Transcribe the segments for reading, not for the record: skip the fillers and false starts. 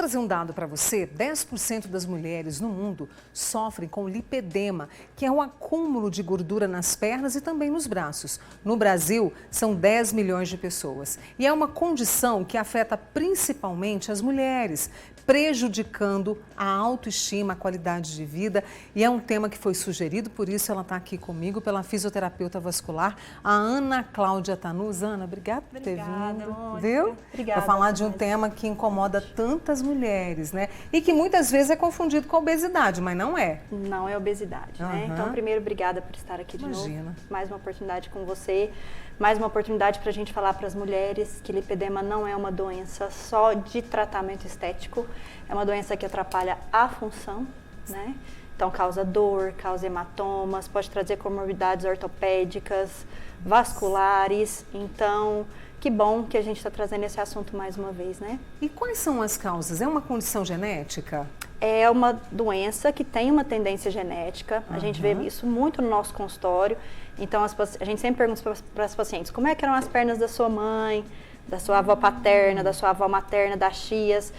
trazer um dado para você. 10% das mulheres no mundo sofrem com lipedema, que é um acúmulo de gordura nas pernas e também nos braços. No Brasil, são 10 milhões de pessoas. E é uma condição que afeta principalmente as mulheres, prejudicando a autoestima, a qualidade de vida. E é um tema que foi sugerido, por isso ela está aqui comigo, pela fisioterapeuta vascular, a Ana Cláudia Tanus. Ana, obrigada por ter vindo. Mônica. Viu? Obrigada. Para falar de um tema que incomoda tantas mulheres, né? E que muitas vezes é confundido com a obesidade, mas não é. Não é obesidade, né? Então, primeiro, obrigada por estar aqui de novo. Mais uma oportunidade com você. Mais uma oportunidade para a gente falar para as mulheres que lipedema não é uma doença só de tratamento estético. É uma doença que atrapalha a função, né? Então, causa dor, causa hematomas, pode trazer comorbidades ortopédicas, vasculares. Então, que bom que a gente está trazendo esse assunto mais uma vez, né? E quais são as causas? É uma condição genética? É uma doença que tem uma tendência genética. A gente vê isso muito no nosso consultório. Então, a gente sempre pergunta para as pacientes, como é que eram as pernas da sua mãe, da sua avó paterna, da sua avó materna, das tias?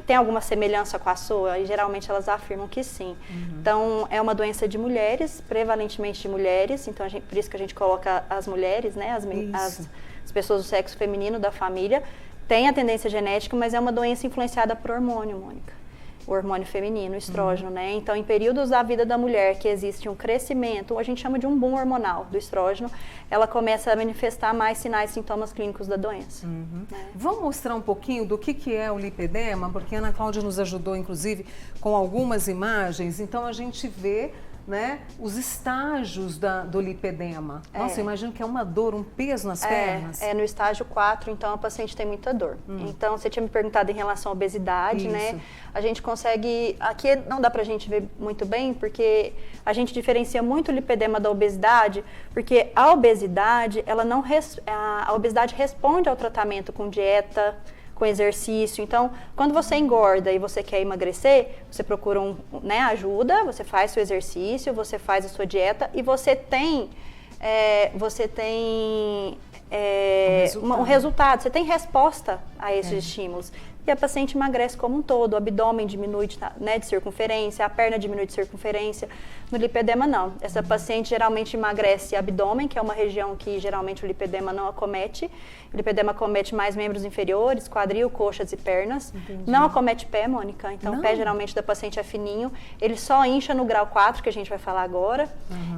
Tem alguma semelhança com a sua? E geralmente elas afirmam que sim. Então, é uma doença de mulheres, prevalentemente de mulheres. Então, por isso que a gente coloca as mulheres, né? As pessoas do sexo feminino da família. Tem a tendência genética, mas é uma doença influenciada por hormônio, Mônica. O hormônio feminino, o estrógeno, né? Então, em períodos da vida da mulher que existe um crescimento, a gente chama de um boom hormonal do estrógeno, ela começa a manifestar mais sinais e sintomas clínicos da doença. Né? Vamos mostrar um pouquinho do que é o lipedema, porque a Ana Cláudia nos ajudou, inclusive, com algumas imagens. Então, a gente vê, né, os estágios do lipedema. Nossa, eu imagino que é uma dor, um peso nas pernas. No estágio 4, então a paciente tem muita dor. Então, você tinha me perguntado em relação à obesidade, né? A gente consegue, aqui não dá pra gente ver muito bem, porque a gente diferencia muito o lipedema da obesidade, porque a obesidade, a obesidade responde ao tratamento com dieta, com exercício. Então, quando você engorda e você quer emagrecer, você procura ajuda, você faz seu exercício, você faz a sua dieta e você tem um resultado, você tem resposta a esses estímulos. E a paciente emagrece como um todo, o abdômen diminui de circunferência, a perna diminui de circunferência. No lipedema, não. Essa paciente geralmente emagrece abdômen, que é uma região que geralmente o lipedema não acomete. O lipedema acomete mais membros inferiores, quadril, coxas e pernas. Entendi. Não acomete pé, Mônica. Então, o pé geralmente da paciente é fininho. Ele só incha no grau 4, que a gente vai falar agora.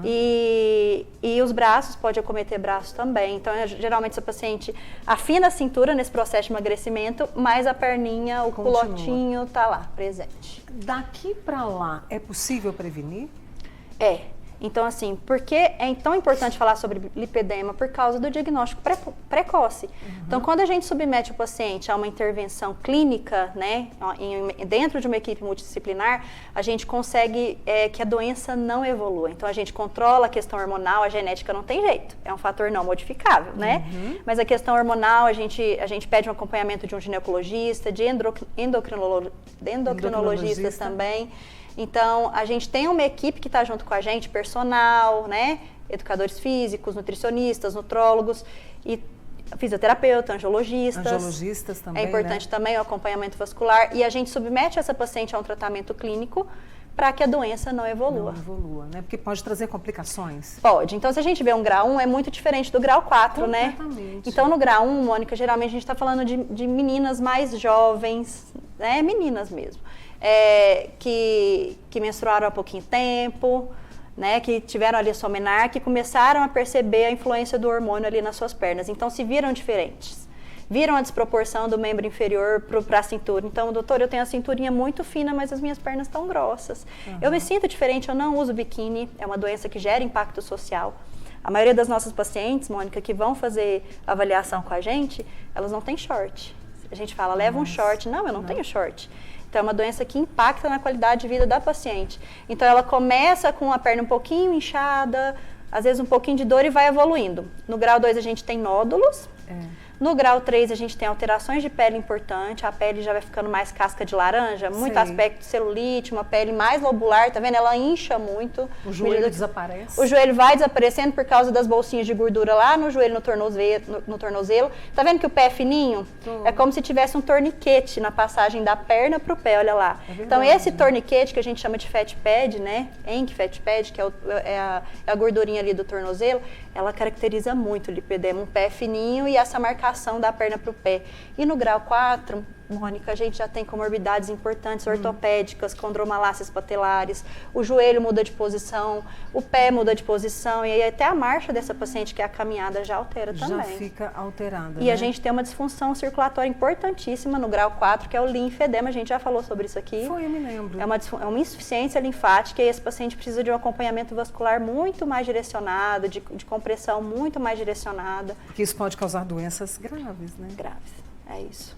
E os braços, pode acometer braços também. Então, geralmente, essa paciente afina a cintura nesse processo de emagrecimento, mas a perninha, o culotinho tá lá, presente. Daqui para lá, é possível prevenir? Então, assim, por que é tão importante falar sobre lipedema? Por causa do diagnóstico precoce. Então, quando a gente submete o paciente a uma intervenção clínica, né, dentro de uma equipe multidisciplinar, a gente consegue que a doença não evolua. Então, a gente controla a questão hormonal, a genética não tem jeito, é um fator não modificável, né? Mas a questão hormonal, a gente pede um acompanhamento de um ginecologista, de endocrinologistas também. Então, a gente tem uma equipe que está junto com a gente, personal, né? Educadores físicos, nutricionistas, nutrólogos e fisioterapeuta, angiologistas. Angiologistas também, é importante também o acompanhamento vascular. E a gente submete essa paciente a um tratamento clínico para que a doença não evolua. Não evolua, né? Porque pode trazer complicações. Pode. Então, se a gente vê um grau 1, é muito diferente do grau 4, né? Então, no grau 1, Mônica, geralmente a gente está falando de meninas mais jovens, né? Meninas mesmo. Que menstruaram há pouquinho tempo, né, que tiveram ali a sua menarca, que começaram a perceber a influência do hormônio ali nas suas pernas. Então, se viram diferentes. Viram a desproporção do membro inferior para a cintura. Então, doutor, eu tenho a cinturinha muito fina, mas as minhas pernas estão grossas. Eu me sinto diferente, eu não uso biquíni, é uma doença que gera impacto social. A maioria das nossas pacientes, Mônica, que vão fazer avaliação com a gente, elas não têm short. A gente fala, leva um short. Não, eu não tenho short. Então, é uma doença que impacta na qualidade de vida da paciente. Então, ela começa com a perna um pouquinho inchada, às vezes um pouquinho de dor e vai evoluindo. No grau 2, a gente tem nódulos. No grau 3 a gente tem alterações de pele importante, a pele já vai ficando mais casca de laranja, muito aspecto de celulite, uma pele mais lobular, tá vendo? Ela incha muito. O joelho desaparece. O joelho vai desaparecendo por causa das bolsinhas de gordura lá no joelho, no tornozelo. Tá vendo que o pé é fininho? É como se tivesse um torniquete na passagem da perna pro pé, olha lá. Então esse torniquete que a gente chama de fat pad, né? Enk fat pad, que é a gordurinha ali do tornozelo, ela caracteriza muito o lipedema, um pé fininho e essa marcação da perna para o pé. E no grau 4, Mônica, a gente já tem comorbidades importantes, ortopédicas, condromalácias patelares, o joelho muda de posição, o pé muda de posição, e aí até a marcha dessa paciente, que é a caminhada, já altera também. Já fica alterada, E a gente tem uma disfunção circulatória importantíssima no grau 4, que é o linfedema, a gente já falou sobre isso aqui. Eu me lembro. É uma insuficiência linfática, e esse paciente precisa de um acompanhamento vascular muito mais direcionado, de compressão muito mais direcionada. Porque isso pode causar doenças graves, né? Graves, é isso.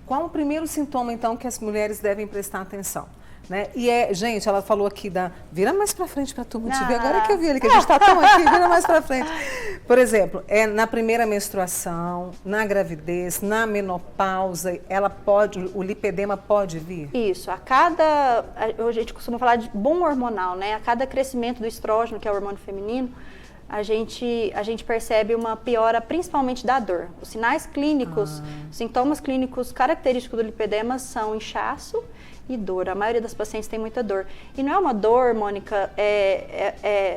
Qual o primeiro sintoma, então, que as mulheres devem prestar atenção? Né? Gente, ela falou aqui vira mais pra frente pra turma te ver. Agora que eu vi ali, que a gente tá tão aqui, vira mais pra frente. Por exemplo, na primeira menstruação, na gravidez, na menopausa, o lipedema pode vir? Isso, a gente costuma falar de boom hormonal, né? A cada crescimento do estrógeno, que é o hormônio feminino, a gente percebe uma piora principalmente da dor. Os sinais clínicos, sintomas clínicos característicos do lipedema são inchaço e dor. A maioria das pacientes tem muita dor. E não é uma dor, Mônica, é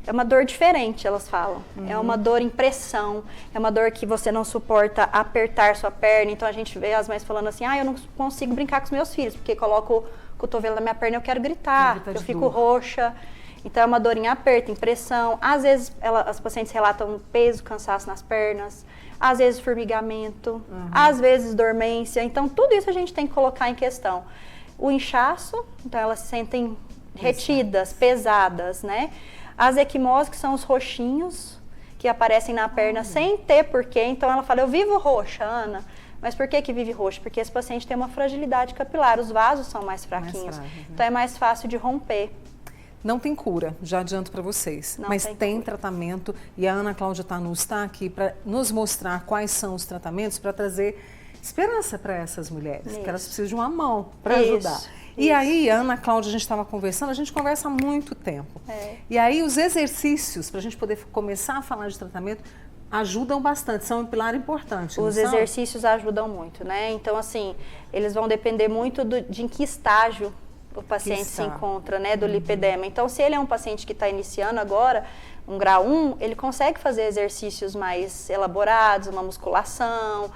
uma dor diferente, elas falam. É uma dor em pressão, é uma dor que você não suporta apertar sua perna. Então a gente vê as mães falando assim, eu não consigo brincar com os meus filhos, porque coloco o cotovelo na minha perna e eu quero gritar, eu fico roxa. Então, é uma dor em aperto, em pressão. Às vezes, as pacientes relatam peso, cansaço nas pernas. Às vezes, formigamento. Às vezes, dormência. Então, tudo isso a gente tem que colocar em questão. O inchaço, então, elas se sentem retidas, pesadas, né? As equimoses, que são os roxinhos que aparecem na perna sem ter porquê. Então, ela fala, eu vivo roxa, Ana. Mas por que vive roxa? Porque esse paciente tem uma fragilidade capilar. Os vasos são mais fraquinhos. Então, é mais fácil de romper. Não tem cura, já adianto para vocês, mas tem tratamento, e a Ana Cláudia Tanus está aqui para nos mostrar quais são os tratamentos, para trazer esperança para essas mulheres, porque elas precisam de uma mão para ajudar. E aí, a Ana Cláudia, a gente estava conversando, a gente conversa há muito tempo. E aí, os exercícios, para a gente poder começar a falar de tratamento, ajudam bastante, são um pilar importante. Os exercícios ajudam muito, né? Então, assim, eles vão depender muito de em que estágio o paciente se encontra, né, do lipedema. Então, se ele é um paciente que está iniciando agora, um grau 1, ele consegue fazer exercícios mais elaborados, uma musculação,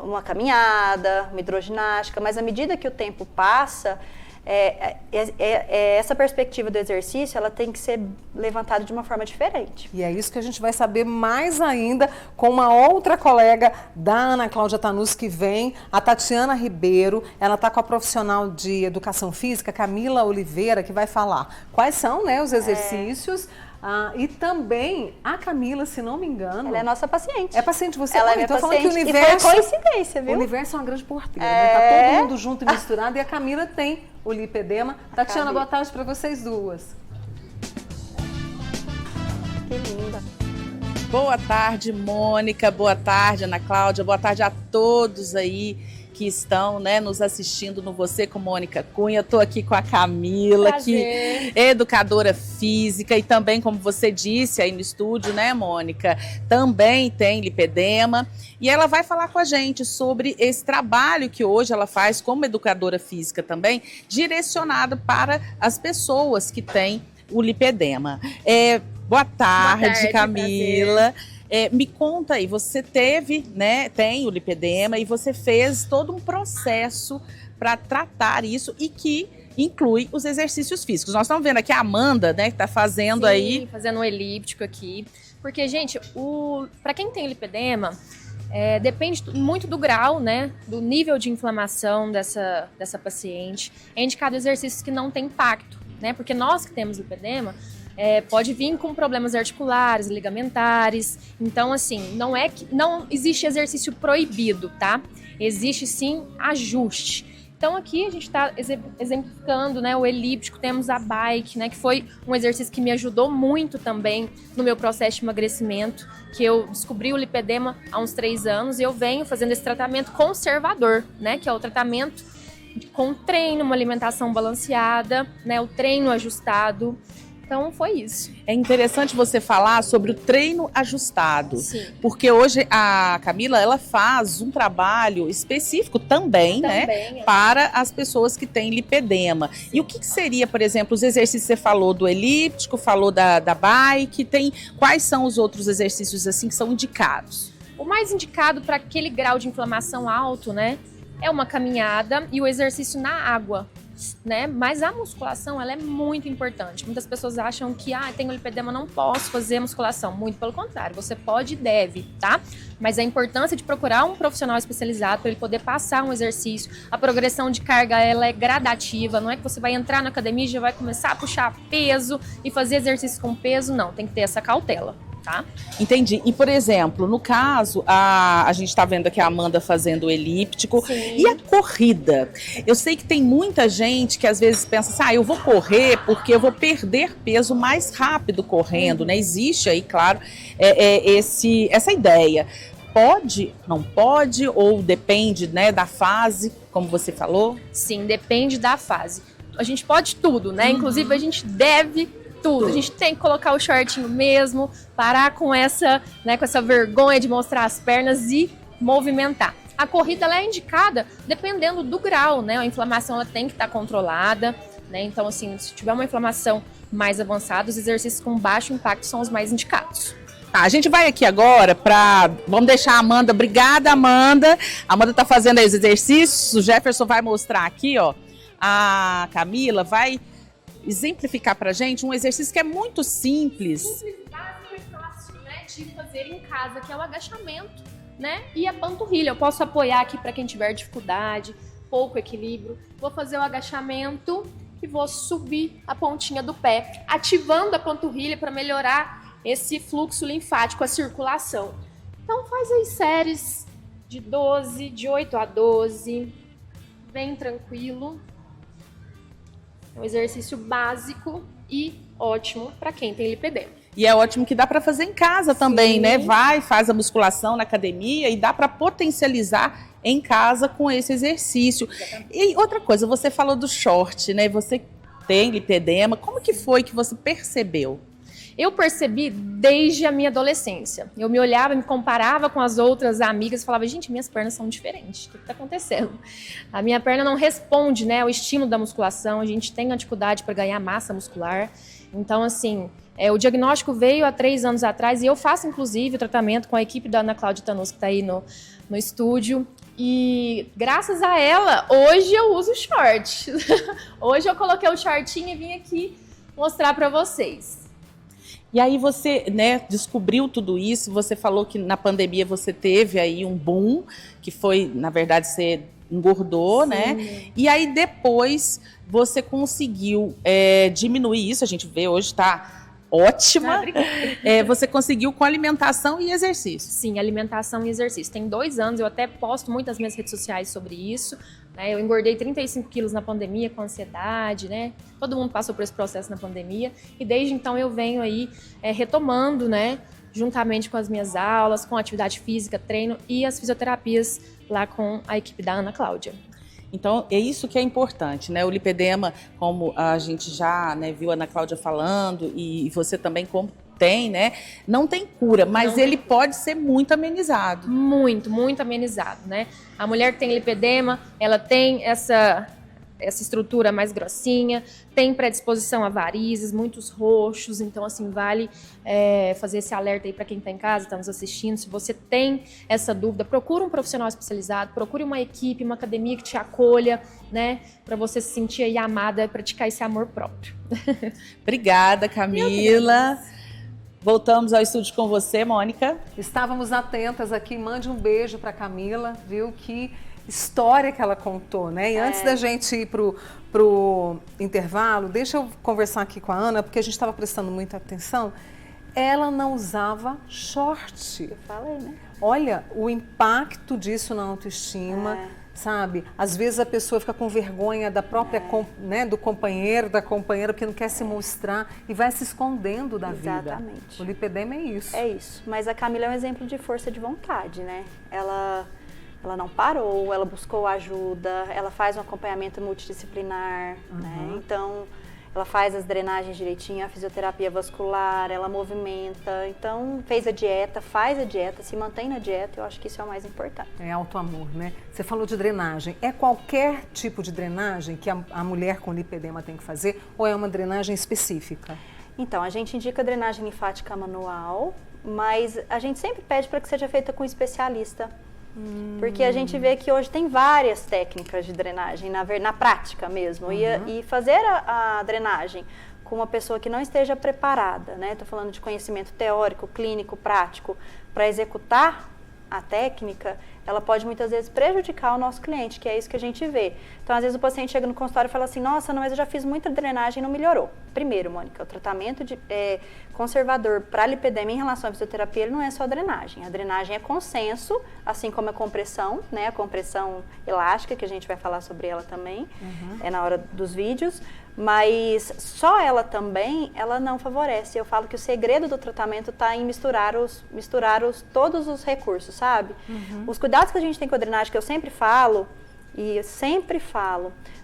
uma caminhada, uma hidroginástica, mas à medida que o tempo passa, essa perspectiva do exercício, ela tem que ser levantada de uma forma diferente. E é isso que a gente vai saber mais ainda com uma outra colega da Ana Cláudia Tanus que vem, a Tatiana Ribeiro. Ela está com a profissional de educação física, Camila Oliveira, que vai falar quais são, né, os exercícios. E também a Camila, se não me engano... Ela é nossa paciente. É paciente de você? Ela é minha paciente, que o universo, e foi coincidência, viu? O universo é uma grande porteira, né? Tá todo mundo junto e misturado, e a Camila tem o lipedema. Tatiana, boa tarde para vocês duas. Que linda. Boa tarde, Mônica, boa tarde, Ana Cláudia, boa tarde a todos aí que estão, né, nos assistindo no Você com Mônica Cunha. Estou aqui com a Camila, que é educadora física e também, como você disse aí no estúdio, né, Mônica, também tem lipedema. E ela vai falar com a gente sobre esse trabalho que hoje ela faz como educadora física também, direcionado para as pessoas que têm o lipedema. Boa tarde, Camila. Me conta aí, você tem o lipedema e você fez todo um processo para tratar isso e que inclui os exercícios físicos. Nós estamos vendo aqui a Amanda, né, que está fazendo fazendo um elíptico aqui. Porque, gente, para quem tem lipedema, depende muito do grau, né, do nível de inflamação dessa paciente. É indicado exercícios que não têm impacto, né, porque nós que temos lipedema, pode vir com problemas articulares, ligamentares. Então, assim, não existe exercício proibido, tá? Existe sim ajuste. Então aqui a gente está exemplificando, né, o elíptico, temos a bike, né, que foi um exercício que me ajudou muito também no meu processo de emagrecimento, que eu descobri o lipedema há uns 3 anos e eu venho fazendo esse tratamento conservador, né, que é o tratamento com treino, uma alimentação balanceada, né, o treino ajustado. Então foi isso. É interessante você falar sobre o treino ajustado, Sim. Porque hoje a Camila, ela faz um trabalho específico também, né, para as pessoas que têm lipedema. Sim. E o que seria, por exemplo, os exercícios que você falou do elíptico, falou da bike, quais são os outros exercícios assim que são indicados? O mais indicado para aquele grau de inflamação alto, né, é uma caminhada e o exercício na água. Né? Mas a musculação, ela é muito importante. Muitas pessoas acham que, tenho lipedema, não posso fazer musculação. Muito pelo contrário, você pode e deve, tá? Mas a importância de procurar um profissional especializado para ele poder passar um exercício. A progressão de carga, ela é gradativa, não é que você vai entrar na academia e já vai começar a puxar peso e fazer exercício com peso, não. Tem que ter essa cautela. Tá? Entendi. E, por exemplo, no caso, a gente está vendo aqui a Amanda fazendo o elíptico. Sim. E a corrida? Eu sei que tem muita gente que às vezes pensa assim, eu vou correr porque eu vou perder peso mais rápido correndo, né? Existe aí, claro, essa ideia. Pode, não pode, ou depende, né, da fase, como você falou? Sim, depende da fase. A gente pode tudo, né? Inclusive, a gente deve tudo. A gente tem que colocar o shortinho mesmo, parar com essa vergonha de mostrar as pernas e movimentar. A corrida, ela é indicada dependendo do grau, né? A inflamação, ela tem que estar controlada, né? Então, assim, se tiver uma inflamação mais avançada, os exercícios com baixo impacto são os mais indicados. Tá, a gente vai aqui agora vamos deixar a Amanda. Obrigada, Amanda. A Amanda tá fazendo aí os exercícios. O Jefferson vai mostrar aqui, ó. A Camila vai exemplificar pra gente um exercício que é muito simples. Simples, básico e fácil, né, de fazer em casa, que é o agachamento, né, e a panturrilha. Eu posso apoiar aqui para quem tiver dificuldade, pouco equilíbrio. Vou fazer o agachamento e vou subir a pontinha do pé, ativando a panturrilha para melhorar esse fluxo linfático, a circulação. Então faz aí séries de 12, de 8 a 12, bem tranquilo. É um exercício básico e ótimo para quem tem lipedema. E é ótimo que dá para fazer em casa também, Sim. né? Faz a musculação na academia e dá para potencializar em casa com esse exercício. E outra coisa, você falou do short, né? Você tem lipedema. Como que foi que você percebeu? Eu percebi desde a minha adolescência. Eu me olhava, me comparava com as outras amigas e falava, gente, minhas pernas são diferentes. O que está acontecendo? A minha perna não responde, né, ao estímulo da musculação. A gente tem uma dificuldade para ganhar massa muscular. Então, assim, o diagnóstico veio há 3 anos atrás e eu faço, inclusive, o tratamento com a equipe da Ana Cláudia Tanus, que está aí no estúdio. E graças a ela, hoje eu uso short. Hoje eu coloquei o shortinho e vim aqui mostrar para vocês. E aí você, né, descobriu tudo isso, você falou que na pandemia você teve aí um boom, que foi, na verdade, você engordou, sim, né? E aí depois você conseguiu diminuir isso, a gente vê hoje tá ótima. Você conseguiu com alimentação e exercício. Sim, alimentação e exercício. Tem 2 anos, eu até posto muito nas minhas redes sociais sobre isso. Eu engordei 35 quilos na pandemia com ansiedade, né? Todo mundo passou por esse processo na pandemia. E desde então eu venho aí retomando, né? Juntamente com as minhas aulas, com atividade física, treino e as fisioterapias lá com a equipe da Ana Cláudia. Então, é isso que é importante, né? O lipedema, como a gente já, né, viu a Ana Cláudia falando, e você também como tem, né? Não tem cura, mas ele pode ser muito amenizado. Muito, muito amenizado, né? A mulher que tem lipedema, ela tem essa estrutura mais grossinha, tem predisposição a varizes, muitos roxos, então assim, vale fazer esse alerta aí para quem está em casa, está nos assistindo. Se você tem essa dúvida, procure um profissional especializado, procure uma equipe, uma academia que te acolha, né, para você se sentir aí amada e praticar esse amor próprio. Obrigada, Camila. Voltamos ao estúdio com você, Mônica. Estávamos atentas aqui, mande um beijo para Camila, viu, que história que ela contou, né? E antes da gente ir pro intervalo, deixa eu conversar aqui com a Ana, porque a gente estava prestando muita atenção. Ela não usava short. Eu falei, né? Olha, o impacto disso na autoestima, sabe? Às vezes a pessoa fica com vergonha da própria, né, do companheiro, da companheira, porque não quer se mostrar e vai se escondendo da vida. Exatamente. O lipedema é isso. É isso. Mas a Camila é um exemplo de força de vontade, né? Ela não parou, ela buscou ajuda, ela faz um acompanhamento multidisciplinar, né? Então, ela faz as drenagens direitinho, a fisioterapia vascular, ela movimenta. Então, faz a dieta, se mantém na dieta, eu acho que isso é o mais importante. É auto-amor, né? Você falou de drenagem. É qualquer tipo de drenagem que a mulher com lipedema tem que fazer ou é uma drenagem específica? Então, a gente indica drenagem linfática manual, mas a gente sempre pede para que seja feita com um especialista. Porque a gente vê que hoje tem várias técnicas de drenagem, na prática mesmo. E fazer a drenagem com uma pessoa que não esteja preparada, né? Estou falando de conhecimento teórico, clínico, prático, para executar a técnica, ela pode muitas vezes prejudicar o nosso cliente, que é isso que a gente vê. Então, às vezes o paciente chega no consultório e fala assim, nossa, não, mas eu já fiz muita drenagem e não melhorou. Primeiro, Mônica, o tratamento conservador para lipedema em relação à fisioterapia, ele não é só drenagem. A drenagem é consenso, assim como a compressão, né? A compressão elástica, que a gente vai falar sobre ela também, na hora dos vídeos. Mas só ela também, ela não favorece. Eu falo que o segredo do tratamento está em misturar todos os recursos, sabe? Os cuidados que a gente tem com a drenagem, que eu sempre falo,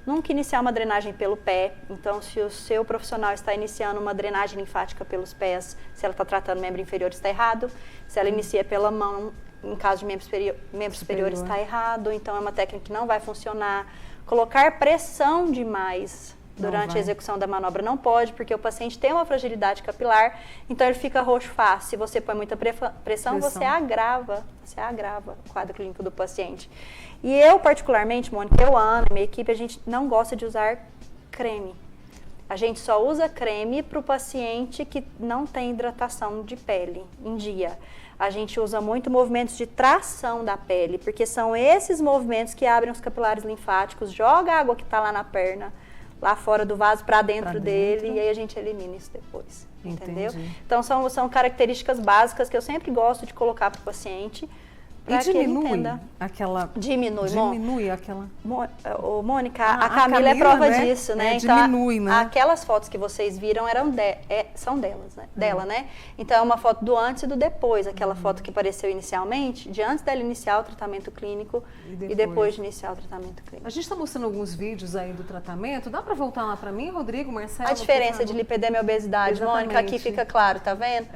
nunca iniciar uma drenagem pelo pé. Então, se o seu profissional está iniciando uma drenagem linfática pelos pés, se ela está tratando o membro inferior, está errado. Se ela inicia pela mão, em caso de membro superior, está errado. Então, é uma técnica que não vai funcionar. Colocar pressão demais durante a execução da manobra não pode, porque o paciente tem uma fragilidade capilar, então ele fica roxo fácil. Se você põe muita pressão, você agrava o quadro clínico do paciente. E eu, particularmente, Mônica, minha equipe, a gente não gosta de usar creme. A gente só usa creme para o paciente que não tem hidratação de pele em dia. A gente usa muito movimentos de tração da pele, porque são esses movimentos que abrem os capilares linfáticos, joga a água que está lá na perna, lá fora do vaso para dentro dele, e aí a gente elimina isso depois, entendeu? Então são características básicas que eu sempre gosto de colocar para o paciente, para que ele entenda. Diminui aquela... Mônica, a Camila é prova disso, né? Então, diminui, né? Aquelas fotos que vocês viram são delas, né? Dela, né? Então, é uma foto do antes e do depois. Aquela foto que apareceu inicialmente, de antes dela iniciar o tratamento clínico e depois de iniciar o tratamento clínico. A gente está mostrando alguns vídeos aí do tratamento. Dá para voltar lá para mim, Rodrigo, Marcelo? A diferença de lipedema e obesidade, Mônica, aqui fica claro, tá vendo?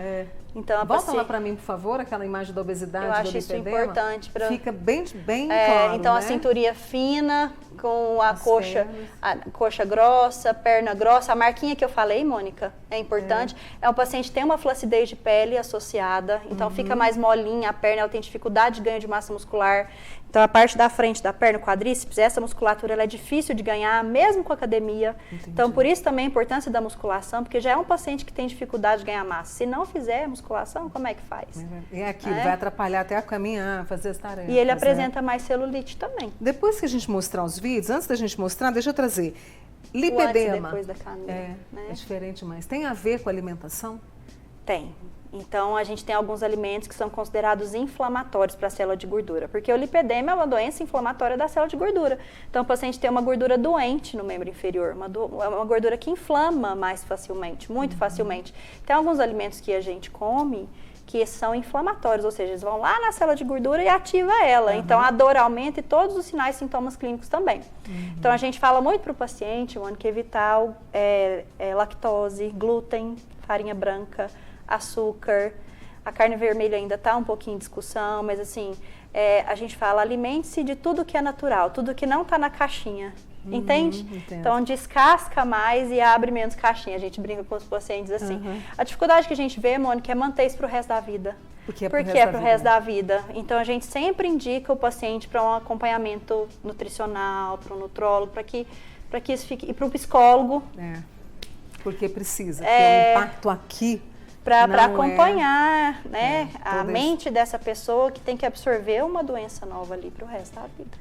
Então, volta lá para mim, por favor, aquela imagem da obesidade, do lipedema. Eu acho isso importante. Fica bem claro, então, né? a cinturinha fina, com a coxa grossa, perna grossa. A marquinha que eu falei, Mônica, é importante. É um paciente que tem uma flacidez de pele associada, então fica mais molinha a perna, ela tem dificuldade de ganho de massa muscular. Então, a parte da frente da perna, o quadríceps, essa musculatura ela é difícil de ganhar, mesmo com a academia. Entendi. Então, por isso também a importância da musculação, porque já é um paciente que tem dificuldade de ganhar massa. Se não fizer musculação, como é que faz? É aquilo, vai atrapalhar até a caminhar, fazer as tarefas. E ele apresenta mais celulite também. Depois que a gente mostrar os vídeos, antes da gente mostrar, deixa eu trazer. Lipedema. Depois da Camila. É diferente, mas tem a ver com a alimentação? Tem. Então, a gente tem alguns alimentos que são considerados inflamatórios para a célula de gordura, porque o lipedema é uma doença inflamatória da célula de gordura. Então, o paciente tem uma gordura doente no membro inferior, uma gordura que inflama mais facilmente, muito facilmente. Tem alguns alimentos que a gente come que são inflamatórios, ou seja, eles vão lá na célula de gordura e ativa ela. Então, a dor aumenta e todos os sinais e sintomas clínicos também. Então, a gente fala muito para o paciente, que evitar lactose, glúten, farinha branca, açúcar, a carne vermelha ainda está um pouquinho em discussão, mas assim, a gente fala, alimente-se de tudo que é natural, tudo que não está na caixinha, entende? Então, descasca mais e abre menos caixinha, a gente brinca com os pacientes assim. A dificuldade que a gente vê, Mônica, é manter isso para o resto da vida. Porque é para o resto da vida. Então, a gente sempre indica o paciente para um acompanhamento nutricional, para um nutrólogo, para que isso fique, e para o psicólogo. Porque precisa, tem um impacto aqui. Para acompanhar a mente dessa pessoa que tem que absorver uma doença nova ali para o resto da vida.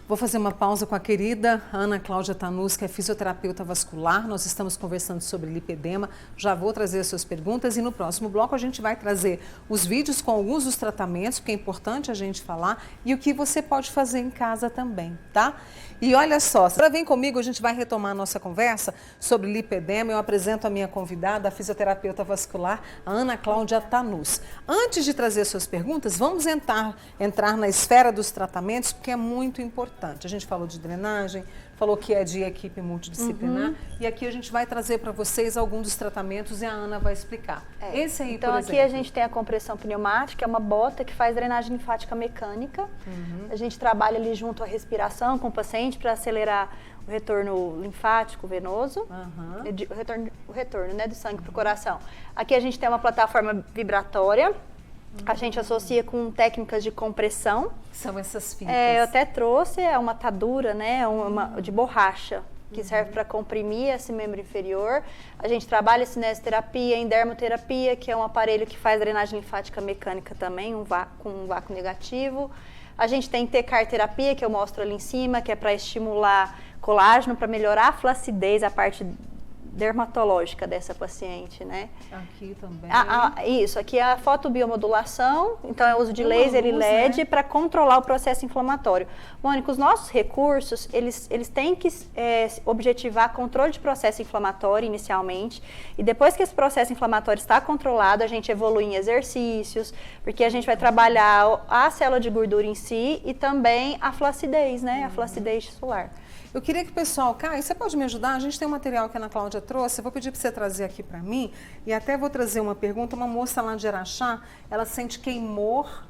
Vou fazer uma pausa com a querida Ana Cláudia Tanus, que é fisioterapeuta vascular. Nós estamos conversando sobre lipedema. Já vou trazer as suas perguntas e no próximo bloco a gente vai trazer os vídeos com alguns dos tratamentos, porque é importante a gente falar, e o que você pode fazer em casa também, tá? E olha só, vem comigo, a gente vai retomar a nossa conversa sobre lipedema. Eu apresento a minha convidada, a fisioterapeuta vascular, a Ana Cláudia Tanus. Antes de trazer suas perguntas, vamos entrar na esfera dos tratamentos, porque é muito importante. A gente falou de drenagem, falou que é de equipe multidisciplinar, e aqui a gente vai trazer para vocês alguns dos tratamentos e a Ana vai explicar. Esse aí, então, por aqui exemplo. a gente tem a compressão pneumática, é uma bota que faz drenagem linfática mecânica. A gente trabalha ali junto à respiração com o paciente para acelerar o retorno linfático venoso, o retorno, né, do sangue para o coração. Aqui a gente tem uma plataforma vibratória. A gente associa com técnicas de compressão. São essas fitas. Eu até trouxe, é uma atadura, né, de borracha, que serve para comprimir esse membro inferior. A gente trabalha cinesioterapia, endermoterapia, que é um aparelho que faz drenagem linfática mecânica também, com um vácuo negativo. A gente tem tecar-terapia, que eu mostro ali em cima, que é para estimular colágeno, para melhorar a flacidez, a parte dermatológica dessa paciente, né? Aqui também. Isso, aqui é a fotobiomodulação, então é o uso de laser e LED, né, para controlar o processo inflamatório. Mônica, os nossos recursos, eles têm que objetivar controle de processo inflamatório inicialmente, e depois que esse processo inflamatório está controlado, a gente evolui em exercícios, porque a gente vai trabalhar a célula de gordura em si e também a flacidez, né? A flacidez tissular. Eu queria que o pessoal, Caio, você pode me ajudar? A gente tem um material que a Ana Cláudia trouxe, eu vou pedir para você trazer aqui para mim, e até vou trazer uma pergunta. Uma moça lá de Araxá, ela sente queimor,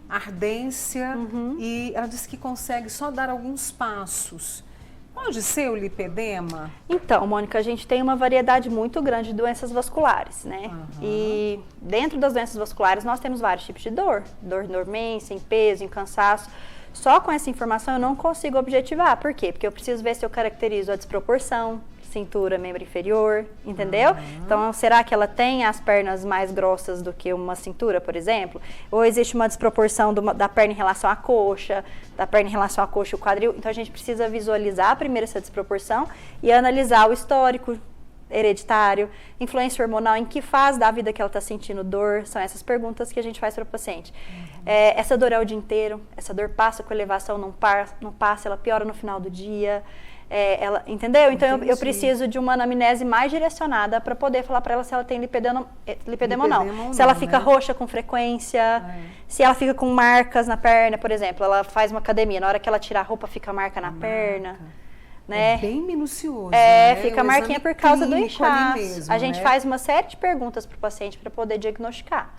ardência, e ela disse que consegue só dar alguns passos. Pode ser o lipedema? Então, Mônica, a gente tem uma variedade muito grande de doenças vasculares, né? E dentro das doenças vasculares nós temos vários tipos de dor. Dor em dormência, em peso, em cansaço. Só com essa informação eu não consigo objetivar. Por quê? Porque eu preciso ver se eu caracterizo a desproporção, cintura, membro inferior, entendeu? Então, será que ela tem as pernas mais grossas do que uma cintura, por exemplo? Ou existe uma desproporção da perna em relação à coxa, da perna em relação à coxa e o quadril? Então, a gente precisa visualizar primeiro essa desproporção e analisar o histórico hereditário, influência hormonal, em que fase da vida que ela está sentindo dor, são essas perguntas que a gente faz para o paciente. Essa dor é o dia inteiro, essa dor passa com elevação, não passa, ela piora no final do dia, entendeu? Então eu preciso de uma anamnese mais direcionada para poder falar para ela se ela tem lipedema ou não. Se ela fica roxa com frequência, se ela fica com marcas na perna, por exemplo, ela faz uma academia, na hora que ela tira a roupa fica marca na perna. Né? É bem minucioso, né? Fica a marquinha por causa do inchaço. Mesmo, a gente faz uma série de perguntas para o paciente para poder diagnosticar.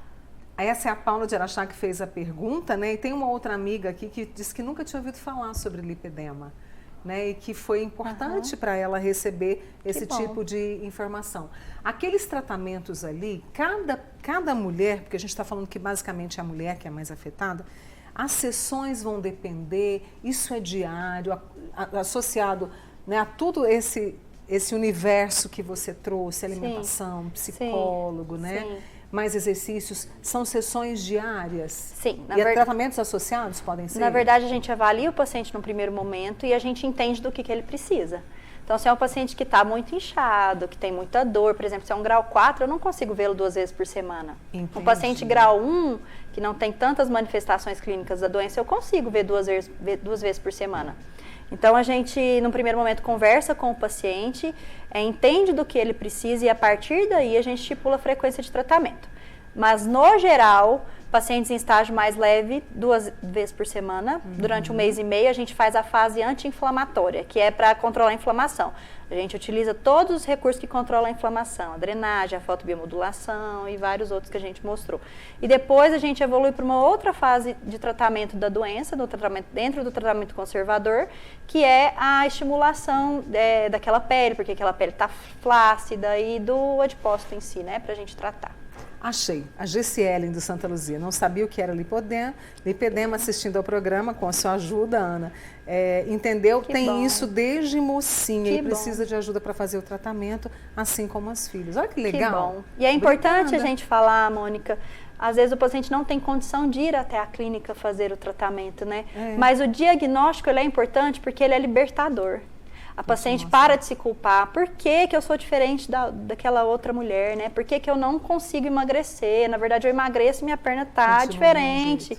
Essa é a Paula de Araxá que fez a pergunta, né? E tem uma outra amiga aqui que disse que nunca tinha ouvido falar sobre lipedema, né? E que foi importante para ela receber esse tipo de informação. Aqueles tratamentos ali, cada mulher, porque a gente está falando que basicamente é a mulher que é mais afetada, as sessões vão depender, isso é diário, associado, né, a tudo esse universo que você trouxe, alimentação, psicólogo, né? Mais exercícios, são sessões diárias? Sim. Tratamentos associados podem ser? Na verdade, a gente avalia o paciente no primeiro momento e a gente entende do que ele precisa. Então, se é um paciente que está muito inchado, que tem muita dor, por exemplo, se é um grau 4, eu não consigo vê-lo 2 vezes por semana. Entendi. Um paciente grau 1, que não tem tantas manifestações clínicas da doença, eu consigo ver 2 vezes por semana. Então, a gente, no primeiro momento, conversa com o paciente, entende do que ele precisa e, a partir daí, a gente estipula a frequência de tratamento. Mas, no geral, pacientes em estágio mais leve, 2 vezes por semana, durante 1 mês e meio, a gente faz a fase anti-inflamatória, que é para controlar a inflamação. A gente utiliza todos os recursos que controlam a inflamação, a drenagem, a fotobiomodulação e vários outros que a gente mostrou. E depois a gente evolui para uma outra fase de tratamento da doença, dentro do tratamento conservador, que é a estimulação daquela pele, porque aquela pele está flácida, e do adipócito em si, né, para a gente tratar. Achei, a Gessielen do Santa Luzia, não sabia o que era lipedema, assistindo ao programa, com a sua ajuda, Ana, entendeu? Tem isso desde mocinha e precisa de ajuda para fazer o tratamento, assim como as filhas. Olha que legal. Que bom. E é importante a gente falar, Mônica, às vezes o paciente não tem condição de ir até a clínica fazer o tratamento, né? Mas o diagnóstico, ele é importante porque ele é libertador. A paciente para de se culpar. Por que que eu sou diferente daquela outra mulher, né? Por que que eu não consigo emagrecer? Na verdade, eu emagreço e minha perna tá diferente.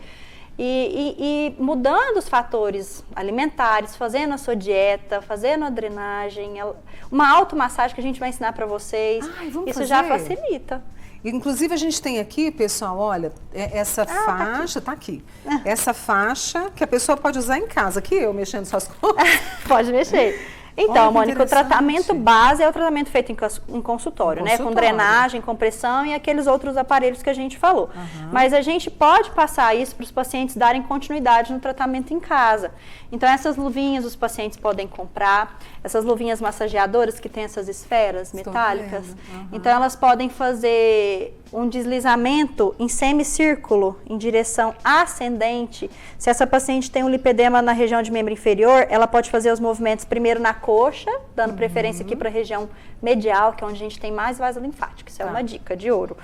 E mudando os fatores alimentares, fazendo a sua dieta, fazendo a drenagem, uma automassagem que a gente vai ensinar para vocês, isso já facilita. Inclusive a gente tem aqui, pessoal, olha, essa faixa, tá aqui. Essa faixa que a pessoa pode usar em casa. Aqui eu mexendo suas coisas. Pode mexer. Então, Mônica, o tratamento base é o tratamento feito em consultório, né? Com drenagem, compressão e aqueles outros aparelhos que a gente falou. Mas a gente pode passar isso para os pacientes darem continuidade no tratamento em casa. Então, essas luvinhas os pacientes podem comprar, essas luvinhas massageadoras que tem essas esferas metálicas. Então, elas podem fazer um deslizamento em semicírculo, em direção ascendente. Se essa paciente tem um lipedema na região de membro inferior, ela pode fazer os movimentos primeiro na coxa, dando preferência aqui para a região medial, que é onde a gente tem mais vaso linfático. Isso é uma dica de ouro.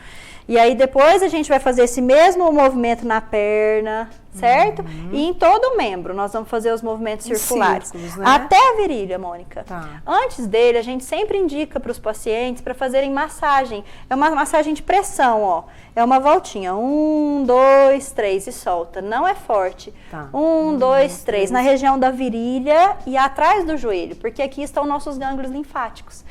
E aí depois a gente vai fazer esse mesmo movimento na perna, certo? E em todo o membro nós vamos fazer os movimentos circulares. Círculos, né? Até a virilha, Mônica. Antes dele, a gente sempre indica para os pacientes para fazerem massagem. É uma massagem de pressão, ó. É uma voltinha. 1, 2, 3 e solta. Não é forte. 1, 2, 3. Na região da virilha e atrás do joelho, porque aqui estão nossos gânglios linfáticos.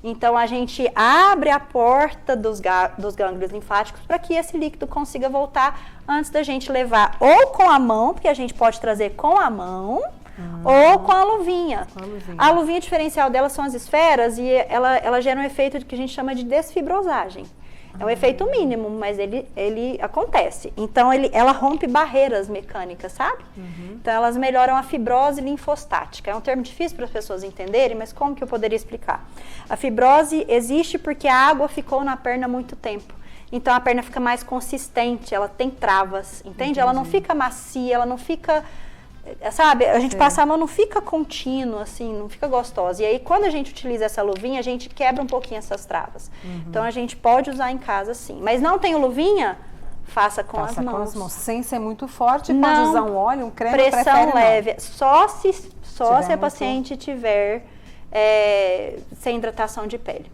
Então, a gente abre a porta dos gânglios linfáticos para que esse líquido consiga voltar antes da gente levar ou com a mão, porque a gente pode trazer com a mão, ou com a luvinha. A luvinha diferencial dela são as esferas e ela gera um efeito que a gente chama de desfibrosagem. É um efeito mínimo, mas ele acontece. Então, ela rompe barreiras mecânicas, sabe? Então, elas melhoram a fibrose linfostática. É um termo difícil para as pessoas entenderem, mas como que eu poderia explicar? A fibrose existe porque a água ficou na perna há muito tempo. Então, a perna fica mais consistente, ela tem travas, entende? Ela não fica macia, ela não fica... Sabe, a gente passa a mão, não fica contínuo, assim, não fica gostosa. E aí, quando a gente utiliza essa luvinha, a gente quebra um pouquinho essas travas. Então, a gente pode usar em casa, sim. Mas não tem luvinha? Faça com as mãos. Sem ser muito forte, pode usar um óleo, um creme, pressão leve. Só se a paciente tiver sem hidratação de pele.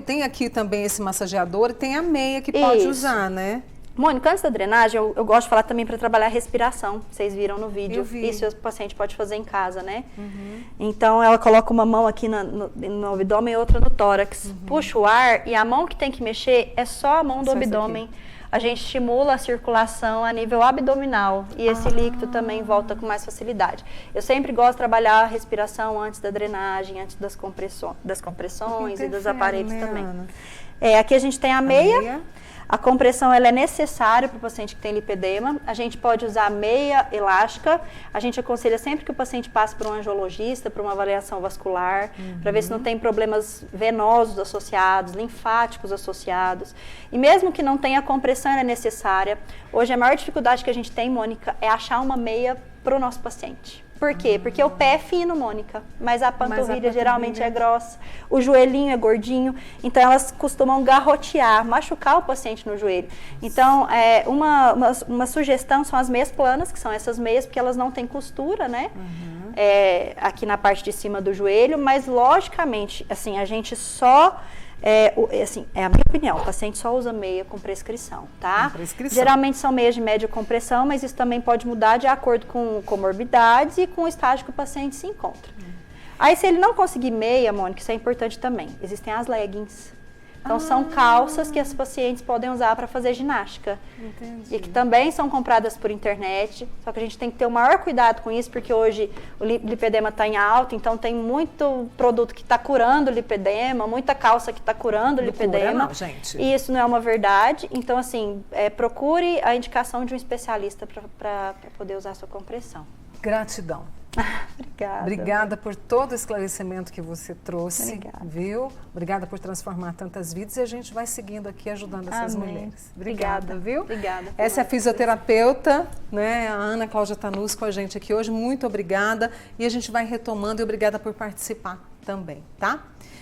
Tem aqui também esse massageador e tem a meia que pode usar, né? Mônica, antes da drenagem, eu gosto de falar também para trabalhar a respiração. Vocês viram no vídeo. Eu vi. Isso o paciente pode fazer em casa, né? Então, ela coloca uma mão aqui no abdômen e outra no tórax. Puxa o ar e a mão que tem que mexer é só a mão do abdômen. A gente estimula a circulação a nível abdominal e esse líquido também volta com mais facilidade. Eu sempre gosto de trabalhar a respiração antes da drenagem, antes das compressões e dos aparelhos também. Aqui a gente tem a meia. A compressão ela é necessária para o paciente que tem lipedema. A gente pode usar meia elástica. A gente aconselha sempre que o paciente passe por um angiologista, por uma avaliação vascular, para ver se não tem problemas venosos associados, linfáticos associados. E mesmo que não tenha compressão, ela é necessária. Hoje a maior dificuldade que a gente tem, Mônica, é achar uma meia para o nosso paciente. Por quê? Porque o pé é fino, Mônica, mas a panturrilha geralmente é grossa, o joelhinho é gordinho, então elas costumam garrotear, machucar o paciente no joelho. Então, uma sugestão são as meias planas, que são essas meias, porque elas não têm costura, né? Aqui na parte de cima do joelho, mas logicamente, assim, a gente só... é a minha opinião, o paciente só usa meia com prescrição, tá? Geralmente são meias de média compressão, mas isso também pode mudar de acordo com comorbidades e com o estágio que o paciente se encontra. Aí, se ele não conseguir meia, Mônica, isso é importante também. Existem as leggings. Então, são calças que as pacientes podem usar para fazer ginástica. E que também são compradas por internet. Só que a gente tem que ter o maior cuidado com isso, porque hoje o lipedema está em alta, então tem muito produto que está curando o lipedema, muita calça que está curando o lipedema. Não, gente. E isso não é uma verdade. Então, assim, procure a indicação de um especialista para poder usar a sua compressão. Gratidão. Obrigada. Obrigada por todo o esclarecimento que você trouxe, Obrigada. viu? Obrigada por transformar tantas vidas e a gente vai seguindo aqui ajudando essas mulheres. Obrigada, viu? Obrigada. Essa é a fisioterapeuta, né? A Ana Cláudia Tanus com a gente aqui hoje. Muito obrigada e a gente vai retomando e obrigada por participar também, tá?